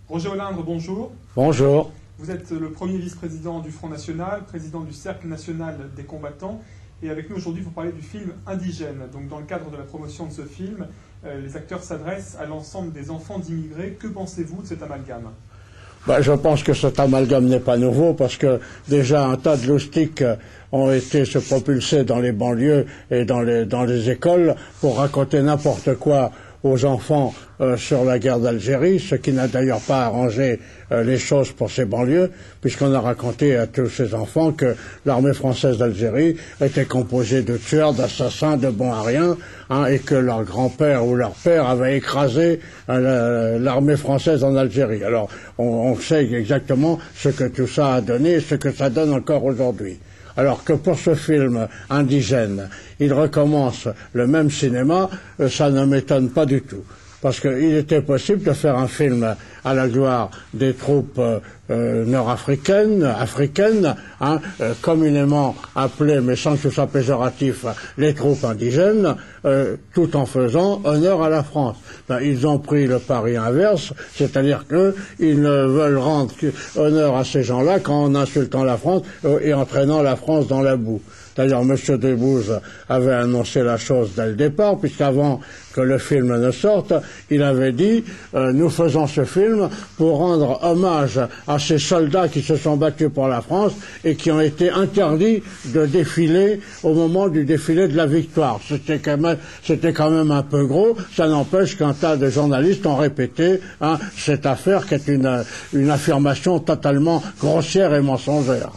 Roger Olindre, bonjour. Bonjour. Vous êtes le premier vice-président du Front National, président du Cercle National des Combattants. Et avec nous aujourd'hui, vous parlez du film Indigène. Donc dans le cadre de la promotion de ce film, les acteurs s'adressent à l'ensemble des enfants d'immigrés. Que pensez-vous de cet amalgame ? Je pense que cet amalgame n'est pas nouveau parce que déjà un tas de loustiques ont été se propulser dans les banlieues et dans les écoles pour raconter n'importe quoi aux enfants sur la guerre d'Algérie, ce qui n'a d'ailleurs pas arrangé les choses pour ces banlieues, puisqu'on a raconté à tous ces enfants que l'armée française d'Algérie était composée de tueurs, d'assassins, de bons à rien, et que leur grand-père ou leur père avait écrasé l'armée française en Algérie. Alors, on sait exactement ce que tout ça a donné et ce que ça donne encore aujourd'hui. Alors que pour ce film Indigène, il recommence le même cinéma, ça ne m'étonne pas du tout. Parce qu'il était possible de faire un film à la gloire des troupes nord-africaines, communément appelées, mais sans que ce soit péjoratif, les troupes indigènes, tout en faisant honneur à la France. Ils ont pris le pari inverse, c'est-à-dire qu'ils ne veulent rendre honneur à ces gens-là qu'en insultant la France et entraînant la France dans la boue. D'ailleurs, M. Debbouze avait annoncé la chose dès le départ, puisqu'avant que le film ne sorte, il avait dit nous faisons ce film pour rendre hommage à ces soldats qui se sont battus pour la France et qui ont été interdits de défiler au moment du défilé de la victoire. C'était quand même un peu gros. Ça n'empêche qu'un tas de journalistes ont répété cette affaire qui est une affirmation totalement grossière et mensongère.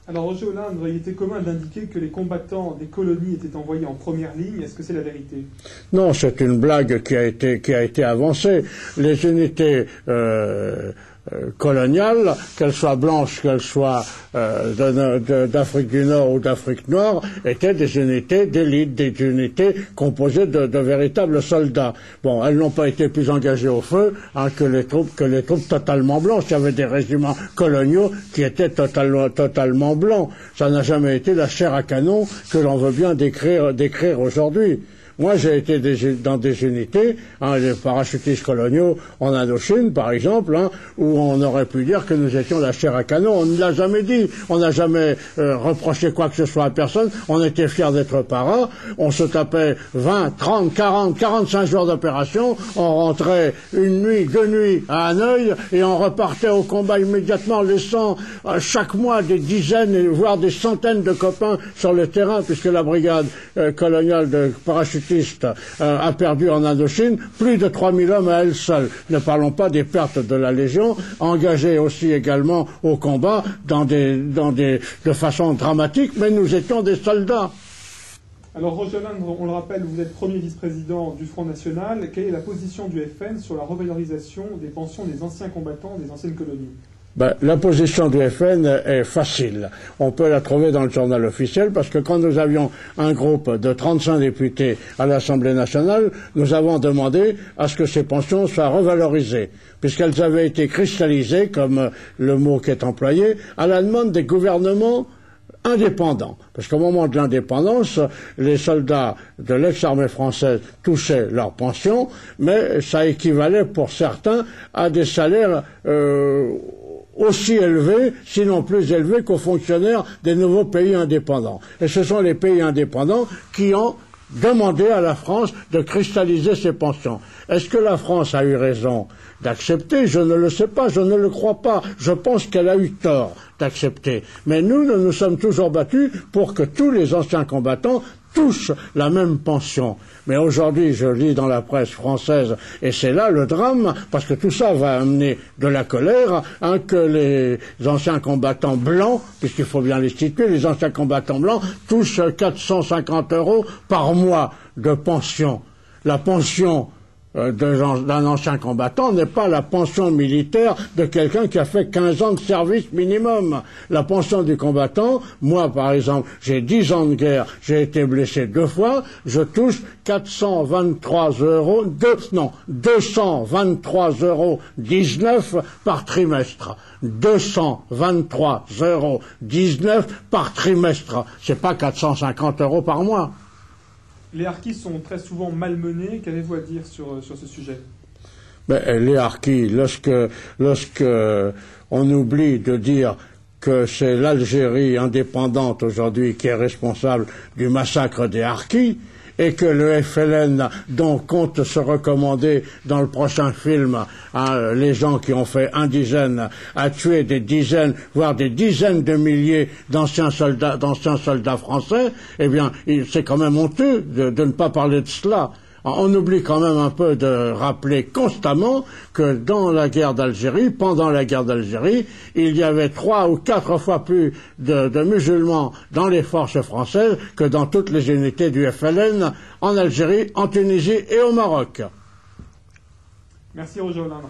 Alors Roger Olindre, il était commun d'indiquer que les combattants des colonies étaient envoyés en première ligne. Est-ce que c'est la vérité ? Non, c'est une blague qui a été avancée. Les unités coloniales, qu'elles soient blanches, qu'elles soient d'Afrique du Nord ou d'Afrique noire, étaient des unités d'élite, des unités composées de véritables soldats. Bon, elles n'ont pas été plus engagées au feu que les troupes totalement blanches. Il y avait des régiments coloniaux qui étaient totalement blancs. Ça n'a jamais été la chair à canon que l'on veut bien décrire aujourd'hui. Moi, j'ai été dans des unités, les parachutistes coloniaux en Indochine, par exemple, où on aurait pu dire que nous étions la chair à canon. On ne l'a jamais dit. On n'a jamais reproché quoi que ce soit à personne. On était fiers d'être paras. On se tapait 20, 30, 40, 45 jours d'opération. On rentrait une nuit, 2 nuits à Hanoï et on repartait au combat immédiatement, laissant chaque mois des dizaines, voire des centaines de copains sur le terrain, puisque la brigade coloniale de parachutistes a perdu en Indochine plus de 3000 hommes à elle seule. Ne parlons pas des pertes de la Légion, engagée aussi également au combat de façon dramatique, mais nous étions des soldats. Alors Roger Olindre, on le rappelle, vous êtes premier vice-président du Front National. Quelle est la position du FN sur la revalorisation des pensions des anciens combattants des anciennes colonies ? La position du FN est facile. On peut la trouver dans le journal officiel parce que quand nous avions un groupe de 35 députés à l'Assemblée nationale, nous avons demandé à ce que ces pensions soient revalorisées, puisqu'elles avaient été cristallisées, comme le mot qui est employé, à la demande des gouvernements indépendants. Parce qu'au moment de l'indépendance, les soldats de l'ex-armée française touchaient leur pension, mais ça équivalait pour certains à des salaires aussi élevés, sinon plus élevés qu'aux fonctionnaires des nouveaux pays indépendants. Et ce sont les pays indépendants qui ont demandé à la France de cristalliser ses pensions. Est-ce que la France a eu raison d'accepter ? Je ne le sais pas, je ne le crois pas. Je pense qu'elle a eu tort d'accepter. Mais nous nous sommes toujours battus pour que tous les anciens combattants touchent la même pension. Mais aujourd'hui, je lis dans la presse française, et c'est là le drame, parce que tout ça va amener de la colère, que les anciens combattants blancs, puisqu'il faut bien les situer, les anciens combattants blancs touchent 450 € par mois de pension. La pension d'un ancien combattant n'est pas la pension militaire de quelqu'un qui a fait 15 ans de service minimum. La pension du combattant, moi par exemple, j'ai 10 ans de guerre, j'ai été blessé 2 fois, je touche 223,19 € par trimestre. 223,19 € par trimestre. C'est pas 450 € par mois. Les harkis sont très souvent malmenés. Qu'avez-vous à dire sur ce sujet ? Ben, les harkis, lorsque on oublie de dire que c'est l'Algérie indépendante aujourd'hui qui est responsable du massacre des harkis, et que le FLN, dont compte se recommander dans le prochain film, les gens qui ont fait indigène, a tué des dizaines, voire des dizaines de milliers d'anciens soldats français, eh bien, c'est quand même honteux de ne pas parler de cela. On oublie quand même un peu de rappeler constamment que dans la guerre d'Algérie, pendant la guerre d'Algérie, il y avait 3 ou 4 fois plus de musulmans dans les forces françaises que dans toutes les unités du FLN en Algérie, en Tunisie et au Maroc. Merci Roger Hollande.